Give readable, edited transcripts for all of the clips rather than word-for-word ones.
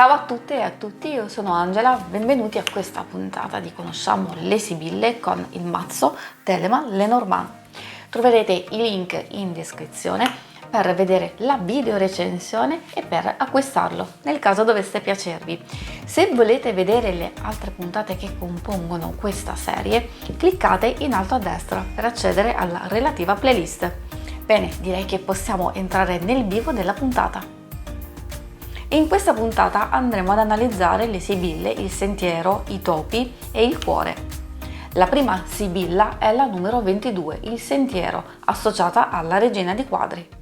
Ciao a tutte e a tutti, io sono Angela, benvenuti a questa puntata di Conosciamo le Sibille con il mazzo Telemann Lenormand. Troverete i link in descrizione per vedere la video recensione e per acquistarlo nel caso dovesse piacervi. Se volete vedere le altre puntate che compongono questa serie, cliccate in alto a destra per accedere alla relativa playlist. Bene, direi che possiamo entrare nel vivo della puntata. In questa puntata andremo ad analizzare le sibille, il sentiero, i topi e il cuore. La prima sibilla è la numero 22, il sentiero, associata alla regina di quadri.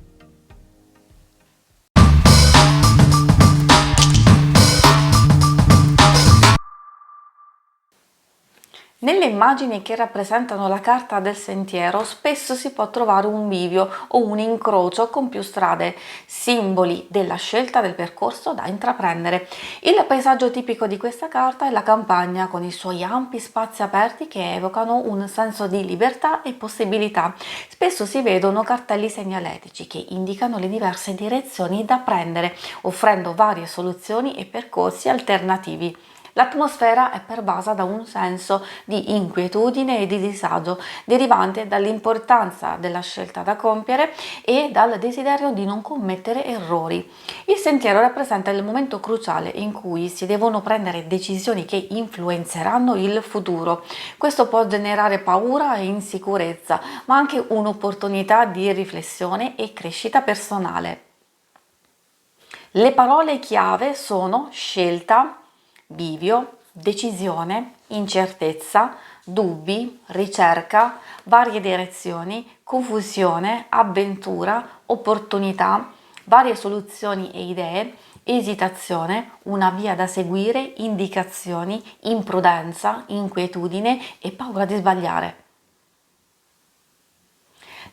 Nelle immagini che rappresentano la carta del sentiero spesso si può trovare un bivio o un incrocio con più strade, simboli della scelta del percorso da intraprendere. Il paesaggio tipico di questa carta è la campagna con i suoi ampi spazi aperti che evocano un senso di libertà e possibilità. Spesso si vedono cartelli segnaletici che indicano le diverse direzioni da prendere, offrendo varie soluzioni e percorsi alternativi. L'atmosfera è pervasa da un senso di inquietudine e di disagio, derivante dall'importanza della scelta da compiere e dal desiderio di non commettere errori. Il sentiero rappresenta il momento cruciale in cui si devono prendere decisioni che influenzeranno il futuro. Questo può generare paura e insicurezza, ma anche un'opportunità di riflessione e crescita personale. Le parole chiave sono scelta, bivio, decisione, incertezza, dubbi, ricerca, varie direzioni, confusione, avventura, opportunità, varie soluzioni e idee, esitazione, una via da seguire, indicazioni, imprudenza, inquietudine e paura di sbagliare.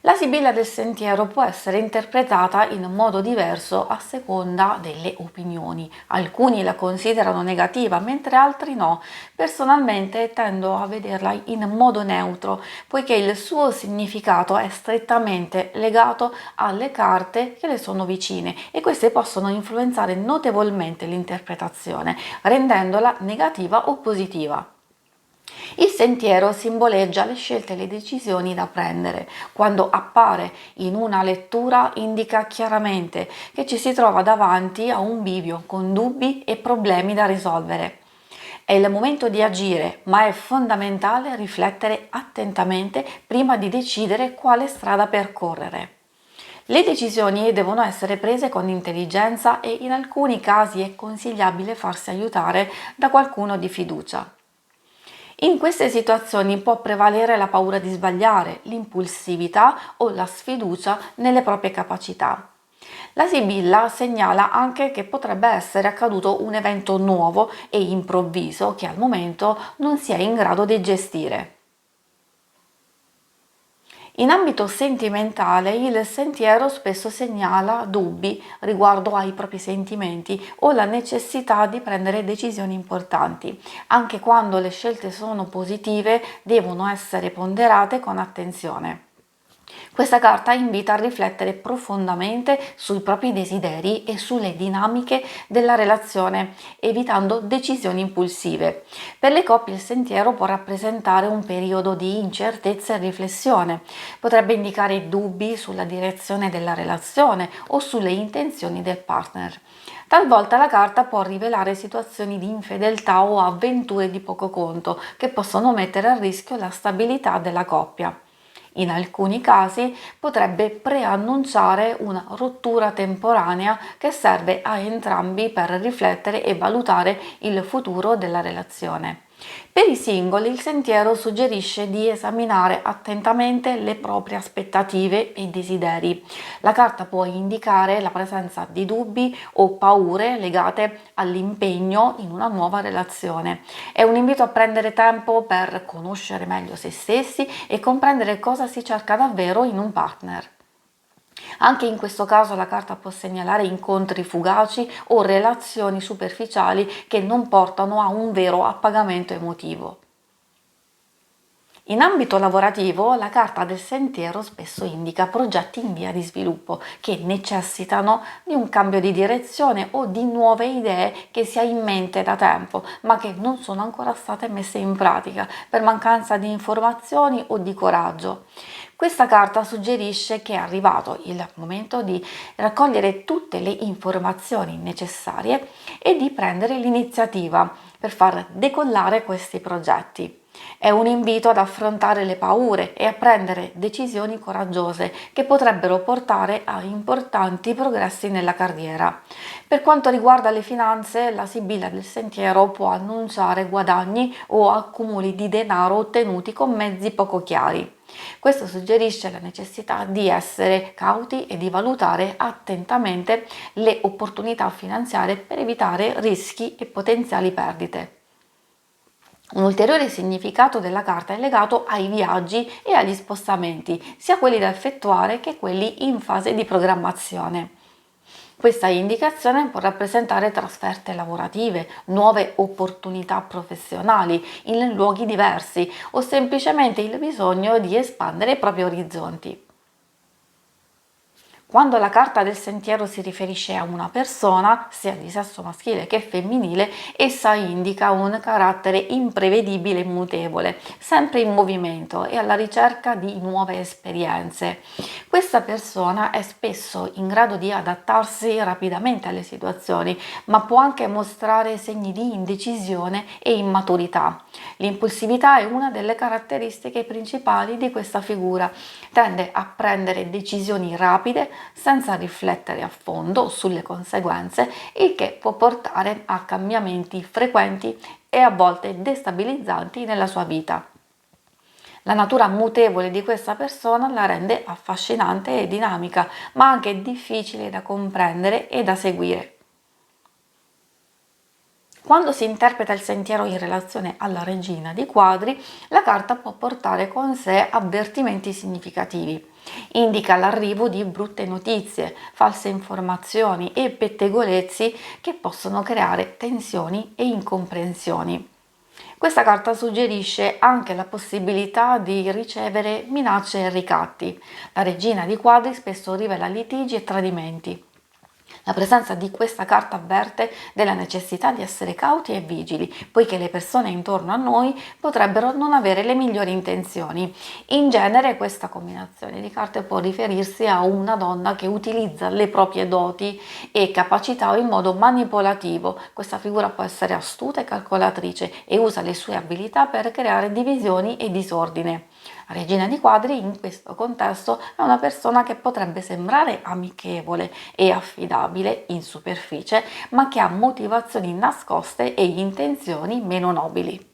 La sibilla del sentiero può essere interpretata in modo diverso a seconda delle opinioni. Alcuni la considerano negativa, mentre altri no. Personalmente tendo a vederla in modo neutro, poiché il suo significato è strettamente legato alle carte che le sono vicine e queste possono influenzare notevolmente l'interpretazione, rendendola negativa o positiva. Il sentiero simboleggia le scelte e le decisioni da prendere. Quando appare in una lettura indica chiaramente che ci si trova davanti a un bivio con dubbi e problemi da risolvere. È il momento di agire, ma è fondamentale riflettere attentamente prima di decidere quale strada percorrere. Le decisioni devono essere prese con intelligenza e in alcuni casi è consigliabile farsi aiutare da qualcuno di fiducia. In queste situazioni può prevalere la paura di sbagliare, l'impulsività o la sfiducia nelle proprie capacità. La sibilla segnala anche che potrebbe essere accaduto un evento nuovo e improvviso che al momento non si è in grado di gestire. In ambito sentimentale, il sentiero spesso segnala dubbi riguardo ai propri sentimenti o la necessità di prendere decisioni importanti. Anche quando le scelte sono positive, devono essere ponderate con attenzione. Questa carta invita a riflettere profondamente sui propri desideri e sulle dinamiche della relazione, evitando decisioni impulsive. Per le coppie il sentiero può rappresentare un periodo di incertezza e riflessione. Potrebbe indicare dubbi sulla direzione della relazione o sulle intenzioni del partner. Talvolta la carta può rivelare situazioni di infedeltà o avventure di poco conto che possono mettere a rischio la stabilità della coppia. In alcuni casi potrebbe preannunciare una rottura temporanea che serve a entrambi per riflettere e valutare il futuro della relazione. Per i singoli il sentiero suggerisce di esaminare attentamente le proprie aspettative e desideri. La carta può indicare la presenza di dubbi o paure legate all'impegno in una nuova relazione. È un invito a prendere tempo per conoscere meglio se stessi e comprendere cosa si cerca davvero in un partner. Anche in questo caso la carta può segnalare incontri fugaci o relazioni superficiali che non portano a un vero appagamento emotivo. In ambito lavorativo, la carta del sentiero spesso indica progetti in via di sviluppo che necessitano di un cambio di direzione o di nuove idee che si ha in mente da tempo, ma che non sono ancora state messe in pratica per mancanza di informazioni o di coraggio. Questa carta suggerisce che è arrivato il momento di raccogliere tutte le informazioni necessarie e di prendere l'iniziativa per far decollare questi progetti. È un invito ad affrontare le paure e a prendere decisioni coraggiose che potrebbero portare a importanti progressi nella carriera. Per quanto riguarda le finanze, la sibilla del sentiero può annunciare guadagni o accumuli di denaro ottenuti con mezzi poco chiari. Questo suggerisce la necessità di essere cauti e di valutare attentamente le opportunità finanziarie per evitare rischi e potenziali perdite. Un ulteriore significato della carta è legato ai viaggi e agli spostamenti, sia quelli da effettuare che quelli in fase di programmazione. Questa indicazione può rappresentare trasferte lavorative, nuove opportunità professionali in luoghi diversi o semplicemente il bisogno di espandere i propri orizzonti. Quando la carta del sentiero si riferisce a una persona, sia di sesso maschile che femminile, essa indica un carattere imprevedibile e mutevole, sempre in movimento e alla ricerca di nuove esperienze. Questa persona è spesso in grado di adattarsi rapidamente alle situazioni, ma può anche mostrare segni di indecisione e immaturità. L'impulsività è una delle caratteristiche principali di questa figura. Tende a prendere decisioni rapide senza riflettere a fondo sulle conseguenze, il che può portare a cambiamenti frequenti e a volte destabilizzanti nella sua vita. La natura mutevole di questa persona la rende affascinante e dinamica, ma anche difficile da comprendere e da seguire. Quando si interpreta il sentiero in relazione alla regina di quadri, la carta può portare con sé avvertimenti significativi. Indica l'arrivo di brutte notizie, false informazioni e pettegolezzi che possono creare tensioni e incomprensioni. Questa carta suggerisce anche la possibilità di ricevere minacce e ricatti. La regina di quadri spesso rivela litigi e tradimenti. La presenza di questa carta avverte della necessità di essere cauti e vigili, poiché le persone intorno a noi potrebbero non avere le migliori intenzioni. In genere questa combinazione di carte può riferirsi a una donna che utilizza le proprie doti e capacità in modo manipolativo. Questa figura può essere astuta e calcolatrice e usa le sue abilità per creare divisioni e disordine. La regina di quadri in questo contesto è una persona che potrebbe sembrare amichevole e affidabile in superficie, ma che ha motivazioni nascoste e intenzioni meno nobili.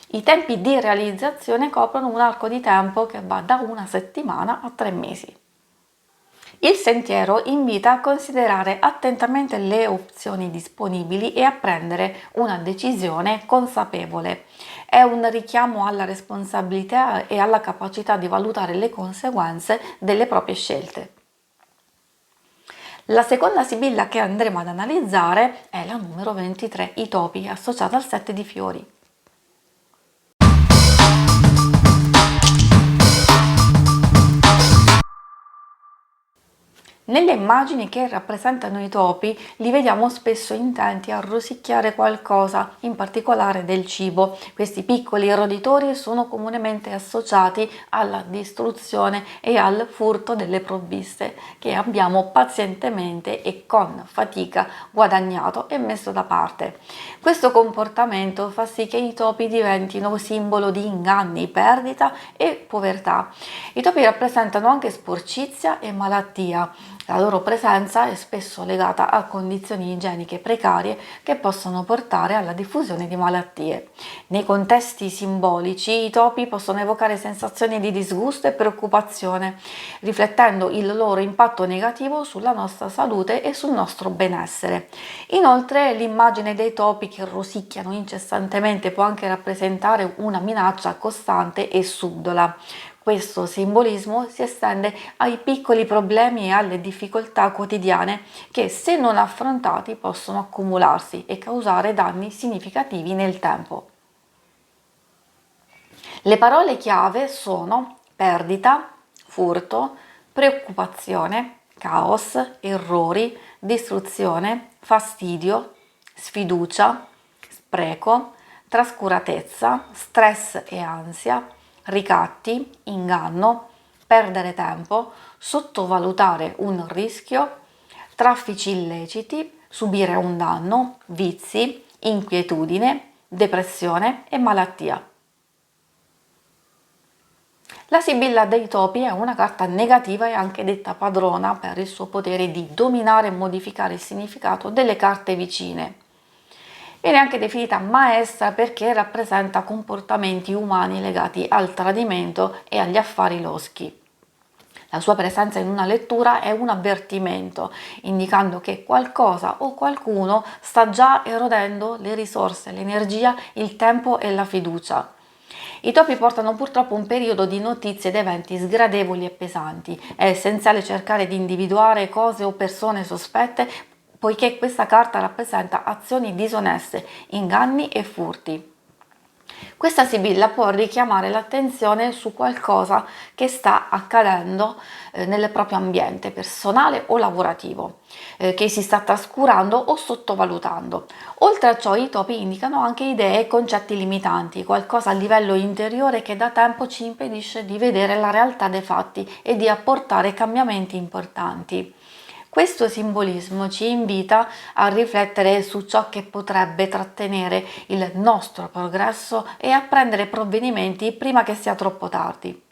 I tempi di realizzazione coprono un arco di tempo che va da una settimana a 3 mesi. Il sentiero invita a considerare attentamente le opzioni disponibili e a prendere una decisione consapevole. È un richiamo alla responsabilità e alla capacità di valutare le conseguenze delle proprie scelte. La seconda sibilla che andremo ad analizzare è la numero 23, i topi, associata al 7 di fiori. Nelle immagini che rappresentano i topi li vediamo spesso intenti a rosicchiare qualcosa, in particolare del cibo. Questi piccoli roditori sono comunemente associati alla distruzione e al furto delle provviste che abbiamo pazientemente e con fatica guadagnato e messo da parte. Questo comportamento fa sì che i topi diventino simbolo di inganni, perdita e povertà. I topi rappresentano anche sporcizia e malattia. La loro presenza è spesso legata a condizioni igieniche precarie che possono portare alla diffusione di malattie. Nei contesti simbolici i topi possono evocare sensazioni di disgusto e preoccupazione, riflettendo il loro impatto negativo sulla nostra salute e sul nostro benessere. Inoltre l'immagine dei topi che rosicchiano incessantemente può anche rappresentare una minaccia costante e subdola. Questo simbolismo si estende ai piccoli problemi e alle difficoltà quotidiane che, se non affrontati, possono accumularsi e causare danni significativi nel tempo. Le parole chiave sono perdita, furto, preoccupazione, caos, errori, distruzione, fastidio, sfiducia, spreco, trascuratezza, stress e ansia, ricatti, inganno, perdere tempo, sottovalutare un rischio, traffici illeciti, subire un danno, vizi, inquietudine, depressione e malattia. La Sibilla dei Topi è una carta negativa e anche detta padrona per il suo potere di dominare e modificare il significato delle carte vicine. Viene anche definita maestra perché rappresenta comportamenti umani legati al tradimento e agli affari loschi. La sua presenza in una lettura è un avvertimento, indicando che qualcosa o qualcuno sta già erodendo le risorse, l'energia, il tempo e la fiducia. I topi portano purtroppo un periodo di notizie ed eventi sgradevoli e pesanti. È essenziale cercare di individuare cose o persone sospette, poiché questa carta rappresenta azioni disoneste, inganni e furti. Questa sibilla può richiamare l'attenzione su qualcosa che sta accadendo nel proprio ambiente personale o lavorativo, che si sta trascurando o sottovalutando. Oltre a ciò, i topi indicano anche idee e concetti limitanti, qualcosa a livello interiore che da tempo ci impedisce di vedere la realtà dei fatti e di apportare cambiamenti importanti. Questo simbolismo ci invita a riflettere su ciò che potrebbe trattenere il nostro progresso e a prendere provvedimenti prima che sia troppo tardi.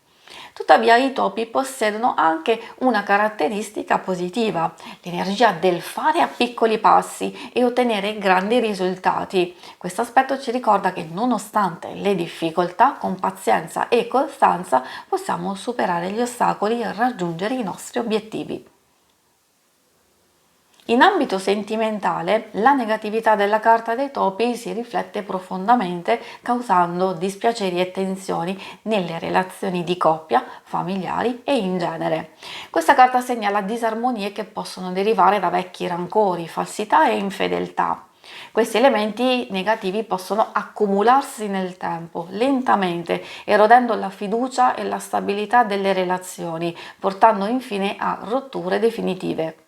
Tuttavia i topi possiedono anche una caratteristica positiva, l'energia del fare a piccoli passi e ottenere grandi risultati. Questo aspetto ci ricorda che nonostante le difficoltà, con pazienza e costanza possiamo superare gli ostacoli e raggiungere i nostri obiettivi. In ambito sentimentale, la negatività della carta dei topi si riflette profondamente, causando dispiaceri e tensioni nelle relazioni di coppia, familiari e in genere. Questa carta segnala disarmonie che possono derivare da vecchi rancori, falsità e infedeltà. Questi elementi negativi possono accumularsi nel tempo, lentamente, erodendo la fiducia e la stabilità delle relazioni, portando infine a rotture definitive.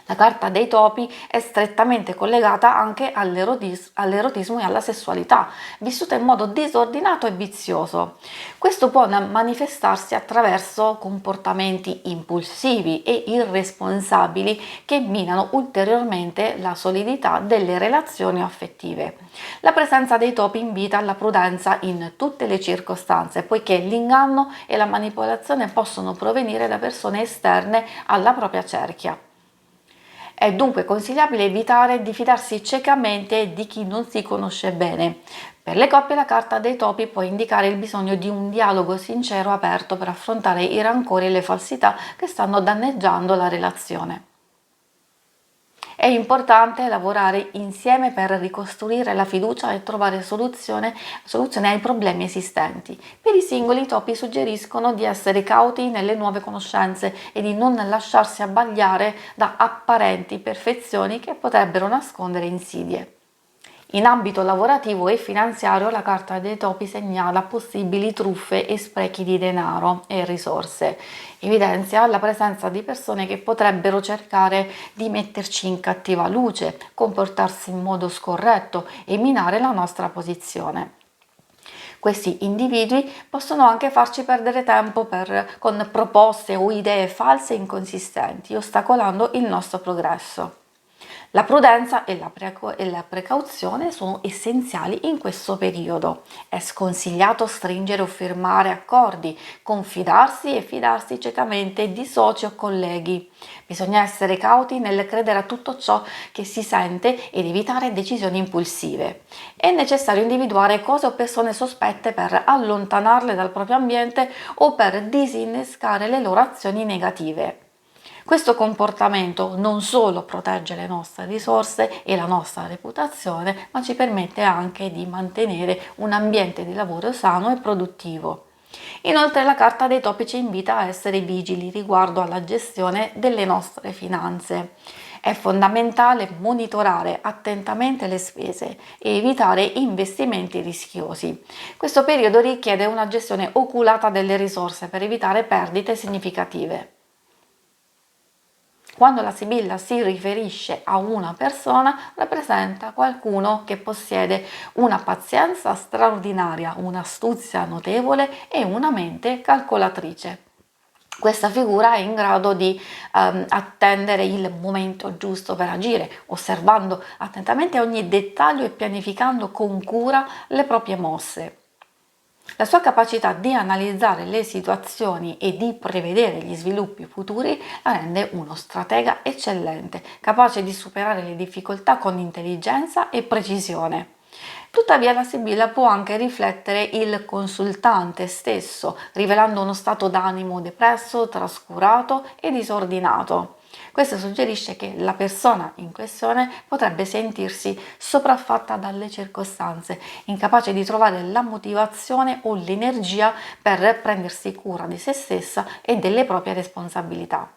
La carta dei topi è strettamente collegata anche all'erotismo e alla sessualità, vissuta in modo disordinato e vizioso. Questo può manifestarsi attraverso comportamenti impulsivi e irresponsabili che minano ulteriormente la solidità delle relazioni affettive. La presenza dei topi invita alla prudenza in tutte le circostanze, poiché l'inganno e la manipolazione possono provenire da persone esterne alla propria cerchia. È dunque consigliabile evitare di fidarsi ciecamente di chi non si conosce bene. Per le coppie la carta dei topi può indicare il bisogno di un dialogo sincero e aperto per affrontare i rancori e le falsità che stanno danneggiando la relazione. È importante lavorare insieme per ricostruire la fiducia e trovare soluzione ai problemi esistenti. Per i singoli, i topi suggeriscono di essere cauti nelle nuove conoscenze e di non lasciarsi abbagliare da apparenti perfezioni che potrebbero nascondere insidie. In ambito lavorativo e finanziario la carta dei topi segnala possibili truffe e sprechi di denaro e risorse. Evidenzia la presenza di persone che potrebbero cercare di metterci in cattiva luce, comportarsi in modo scorretto e minare la nostra posizione. Questi individui possono anche farci perdere tempo con proposte o idee false e inconsistenti, ostacolando il nostro progresso. La prudenza e la precauzione sono essenziali in questo periodo. È sconsigliato stringere o firmare accordi, confidarsi e fidarsi ciecamente di soci o colleghi. Bisogna essere cauti nel credere a tutto ciò che si sente ed evitare decisioni impulsive. È necessario individuare cose o persone sospette per allontanarle dal proprio ambiente o per disinnescare le loro azioni negative. Questo comportamento non solo protegge le nostre risorse e la nostra reputazione, ma ci permette anche di mantenere un ambiente di lavoro sano e produttivo. Inoltre la carta dei topi ci invita a essere vigili riguardo alla gestione delle nostre finanze. È fondamentale monitorare attentamente le spese e evitare investimenti rischiosi. Questo periodo richiede una gestione oculata delle risorse per evitare perdite significative. Quando la sibilla si riferisce a una persona, rappresenta qualcuno che possiede una pazienza straordinaria, un'astuzia notevole e una mente calcolatrice. Questa figura è in grado di attendere il momento giusto per agire, osservando attentamente ogni dettaglio e pianificando con cura le proprie mosse. La sua capacità di analizzare le situazioni e di prevedere gli sviluppi futuri la rende uno stratega eccellente, capace di superare le difficoltà con intelligenza e precisione. Tuttavia la sibilla può anche riflettere il consultante stesso, rivelando uno stato d'animo depresso, trascurato e disordinato. Questo suggerisce che la persona in questione potrebbe sentirsi sopraffatta dalle circostanze, incapace di trovare la motivazione o l'energia per prendersi cura di se stessa e delle proprie responsabilità.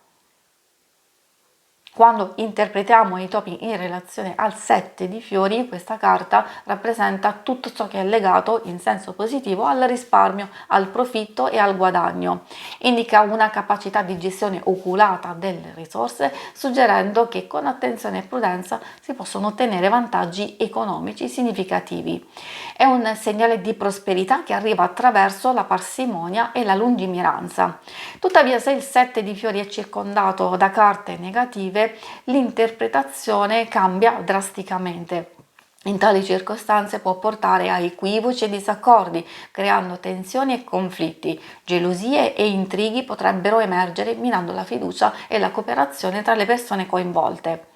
Quando interpretiamo i topi in relazione al 7 di fiori, questa carta rappresenta tutto ciò che è legato in senso positivo al risparmio, al profitto e al guadagno. Indica una capacità di gestione oculata delle risorse, suggerendo che con attenzione e prudenza si possono ottenere vantaggi economici significativi. È un segnale di prosperità che arriva attraverso la parsimonia e la lungimiranza. Tuttavia, se il 7 di fiori è circondato da carte negative, l'interpretazione cambia drasticamente. In tali circostanze può portare a equivoci e disaccordi, creando tensioni e conflitti. Gelosie e intrighi potrebbero emergere, minando la fiducia e la cooperazione tra le persone coinvolte.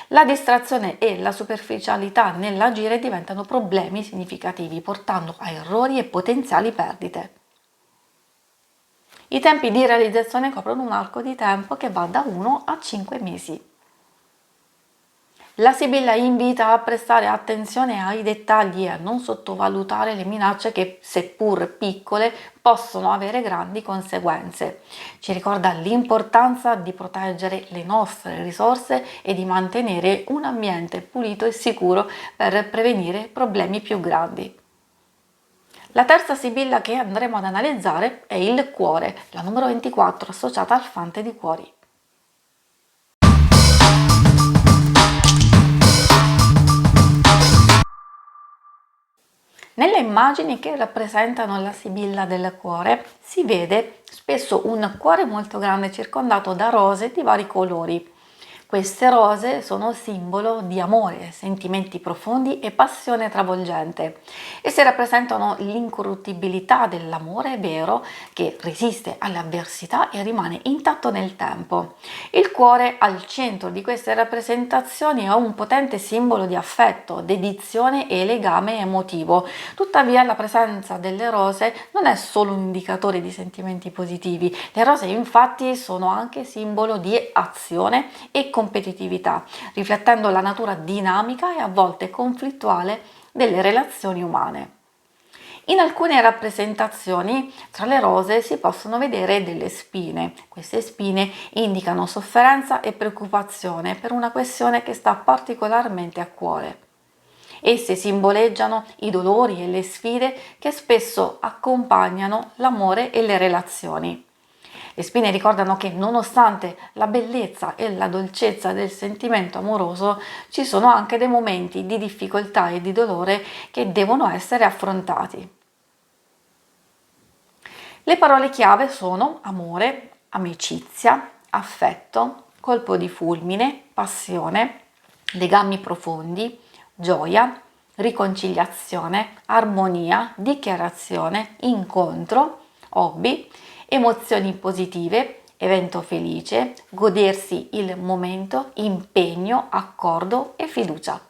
La distrazione e la superficialità nell'agire diventano problemi significativi, portando a errori e potenziali perdite. I tempi di realizzazione coprono un arco di tempo che va da 1 a 5 mesi. La sibilla invita a prestare attenzione ai dettagli e a non sottovalutare le minacce che, seppur piccole, possono avere grandi conseguenze. Ci ricorda l'importanza di proteggere le nostre risorse e di mantenere un ambiente pulito e sicuro per prevenire problemi più grandi. La terza sibilla che andremo ad analizzare è il cuore, la numero 24 associata al fante di cuori. Nelle immagini che rappresentano la sibilla del cuore si vede spesso un cuore molto grande circondato da rose di vari colori. Queste rose sono simbolo di amore, sentimenti profondi e passione travolgente. Esse rappresentano l'incorruttibilità dell'amore vero che resiste alle avversità e rimane intatto nel tempo. Il cuore al centro di queste rappresentazioni è un potente simbolo di affetto, dedizione e legame emotivo. Tuttavia la presenza delle rose non è solo un indicatore di sentimenti positivi. Le rose infatti sono anche simbolo di azione e competitività, riflettendo la natura dinamica e a volte conflittuale delle relazioni umane. In alcune rappresentazioni tra le rose si possono vedere delle spine. Queste spine indicano sofferenza e preoccupazione per una questione che sta particolarmente a cuore. Esse simboleggiano i dolori e le sfide che spesso accompagnano l'amore e le relazioni. Le spine ricordano che nonostante la bellezza e la dolcezza del sentimento amoroso, ci sono anche dei momenti di difficoltà e di dolore che devono essere affrontati. Le parole chiave sono amore, amicizia, affetto, colpo di fulmine, passione, legami profondi, gioia, riconciliazione, armonia, dichiarazione, incontro, hobby, emozioni positive, evento felice, godersi il momento, impegno, accordo e fiducia.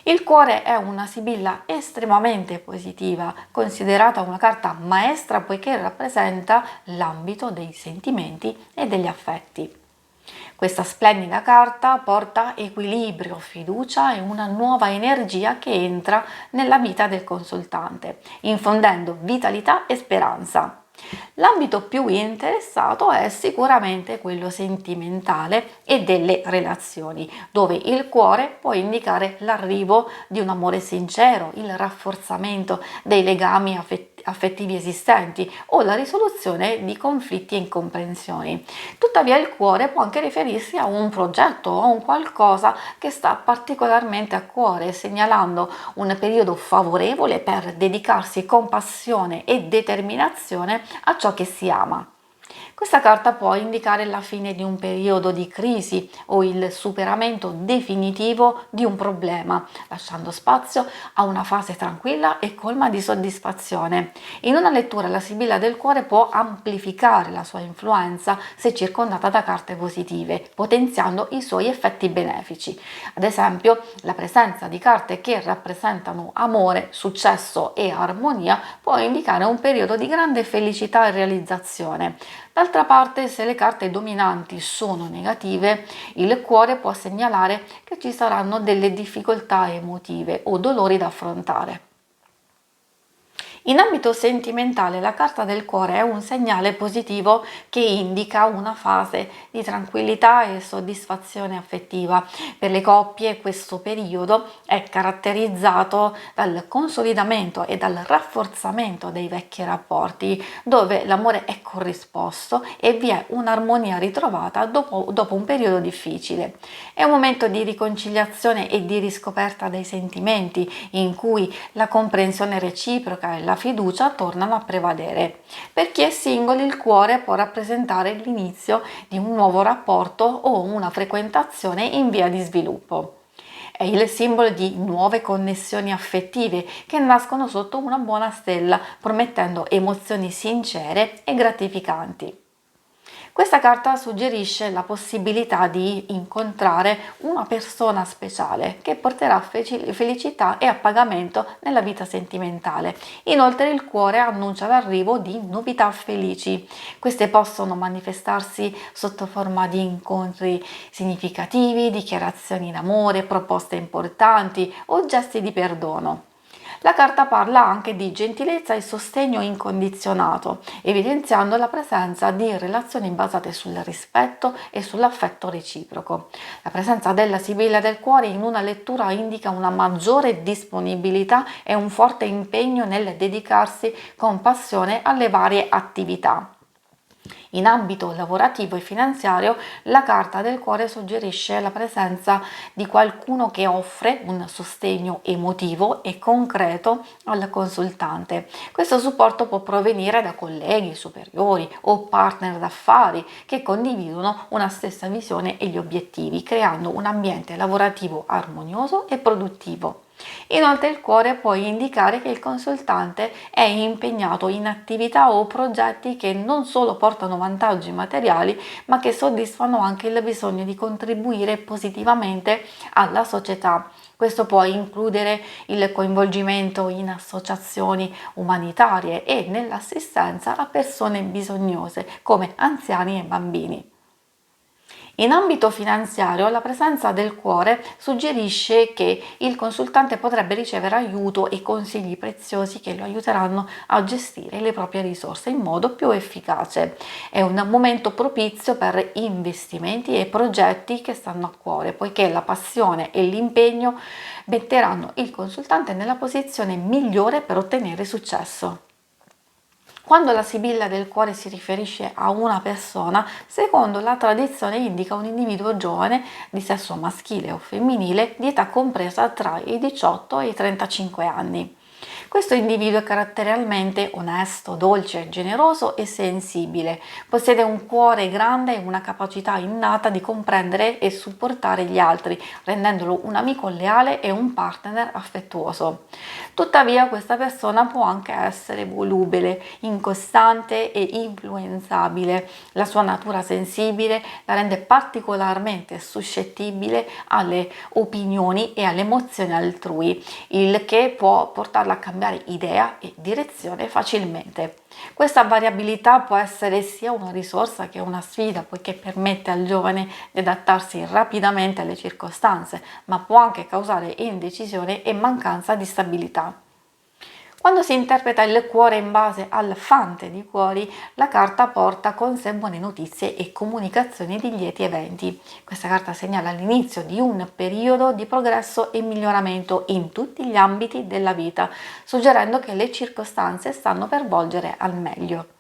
Il cuore è una sibilla estremamente positiva, considerata una carta maestra poiché rappresenta l'ambito dei sentimenti e degli affetti. Questa splendida carta porta equilibrio, fiducia e una nuova energia che entra nella vita del consultante, infondendo vitalità e speranza. L'ambito più interessato è sicuramente quello sentimentale e delle relazioni, dove il cuore può indicare l'arrivo di un amore sincero, il rafforzamento dei legami affettivi esistenti o la risoluzione di conflitti e incomprensioni. Tuttavia il cuore può anche riferirsi a un progetto o a un qualcosa che sta particolarmente a cuore, segnalando un periodo favorevole per dedicarsi con passione e determinazione a ciò che si ama. Questa carta può indicare la fine di un periodo di crisi o il superamento definitivo di un problema, lasciando spazio a una fase tranquilla e colma di soddisfazione. In una lettura la Sibilla del Cuore può amplificare la sua influenza se circondata da carte positive, potenziando i suoi effetti benefici. Ad esempio, la presenza di carte che rappresentano amore, successo e armonia può indicare un periodo di grande felicità e realizzazione. D'altra parte, se le carte dominanti sono negative, il cuore può segnalare che ci saranno delle difficoltà emotive o dolori da affrontare. In ambito sentimentale, la carta del cuore è un segnale positivo che indica una fase di tranquillità e soddisfazione affettiva. Per le coppie questo periodo è caratterizzato dal consolidamento e dal rafforzamento dei vecchi rapporti, dove l'amore è corrisposto e vi è un'armonia ritrovata dopo un periodo difficile. È un momento di riconciliazione e di riscoperta dei sentimenti, in cui la comprensione reciproca e la fiducia tornano a prevalere. Per chi è single, il cuore può rappresentare l'inizio di un nuovo rapporto o una frequentazione in via di sviluppo. È il simbolo di nuove connessioni affettive che nascono sotto una buona stella, promettendo emozioni sincere e gratificanti. Questa carta suggerisce la possibilità di incontrare una persona speciale che porterà felicità e appagamento nella vita sentimentale. Inoltre il cuore annuncia l'arrivo di novità felici. Queste possono manifestarsi sotto forma di incontri significativi, dichiarazioni d'amore, proposte importanti o gesti di perdono. La carta parla anche di gentilezza e sostegno incondizionato, evidenziando la presenza di relazioni basate sul rispetto e sull'affetto reciproco. La presenza della Sibilla del Cuore in una lettura indica una maggiore disponibilità e un forte impegno nel dedicarsi con passione alle varie attività. In ambito lavorativo e finanziario, la carta del cuore suggerisce la presenza di qualcuno che offre un sostegno emotivo e concreto al consultante. Questo supporto può provenire da colleghi, superiori o partner d'affari che condividono una stessa visione e gli obiettivi, creando un ambiente lavorativo armonioso e produttivo. Inoltre il cuore può indicare che il consultante è impegnato in attività o progetti che non solo portano vantaggi materiali, ma che soddisfano anche il bisogno di contribuire positivamente alla società. Questo può includere il coinvolgimento in associazioni umanitarie e nell'assistenza a persone bisognose come anziani e bambini. In ambito finanziario, la presenza del cuore suggerisce che il consultante potrebbe ricevere aiuto e consigli preziosi che lo aiuteranno a gestire le proprie risorse in modo più efficace. È un momento propizio per investimenti e progetti che stanno a cuore, poiché la passione e l'impegno metteranno il consultante nella posizione migliore per ottenere successo. Quando la Sibilla del Cuore si riferisce a una persona, secondo la tradizione indica un individuo giovane di sesso maschile o femminile di età compresa tra i 18 e i 35 anni. Questo individuo è caratterialmente onesto, dolce, generoso e sensibile. Possiede un cuore grande e una capacità innata di comprendere e supportare gli altri, rendendolo un amico leale e un partner affettuoso. Tuttavia, questa persona può anche essere volubile, incostante e influenzabile. La sua natura sensibile la rende particolarmente suscettibile alle opinioni e alle emozioni altrui, il che può portarla a cambiare idea e direzione facilmente. Questa variabilità può essere sia una risorsa che una sfida, poiché permette al giovane di adattarsi rapidamente alle circostanze, ma può anche causare indecisione e mancanza di stabilità. Quando si interpreta il cuore in base al fante di cuori, la carta porta con sé buone notizie e comunicazioni di lieti eventi. Questa carta segnala l'inizio di un periodo di progresso e miglioramento in tutti gli ambiti della vita, suggerendo che le circostanze stanno per volgere al meglio.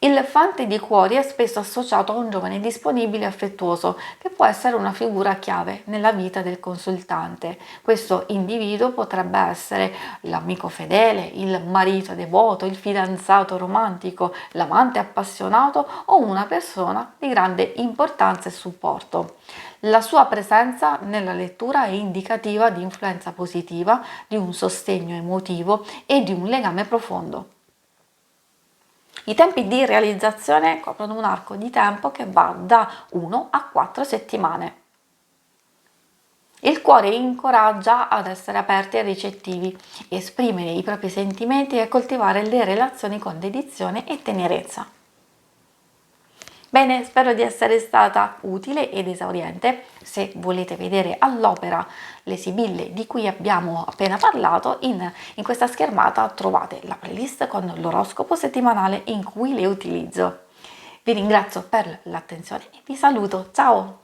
Il fante di cuori è spesso associato a un giovane disponibile e affettuoso, che può essere una figura chiave nella vita del consultante. Questo individuo potrebbe essere l'amico fedele, il marito devoto, il fidanzato romantico, l'amante appassionato o una persona di grande importanza e supporto. La sua presenza nella lettura è indicativa di influenza positiva, di un sostegno emotivo e di un legame profondo. I tempi di realizzazione coprono un arco di tempo che va da 1 a 4 settimane. Il cuore incoraggia ad essere aperti e ricettivi, esprimere i propri sentimenti e coltivare le relazioni con dedizione e tenerezza. Bene, spero di essere stata utile ed esauriente. Se volete vedere all'opera le sibille di cui abbiamo appena parlato, in questa schermata trovate la playlist con l'oroscopo settimanale in cui le utilizzo. Vi ringrazio per l'attenzione e vi saluto, ciao!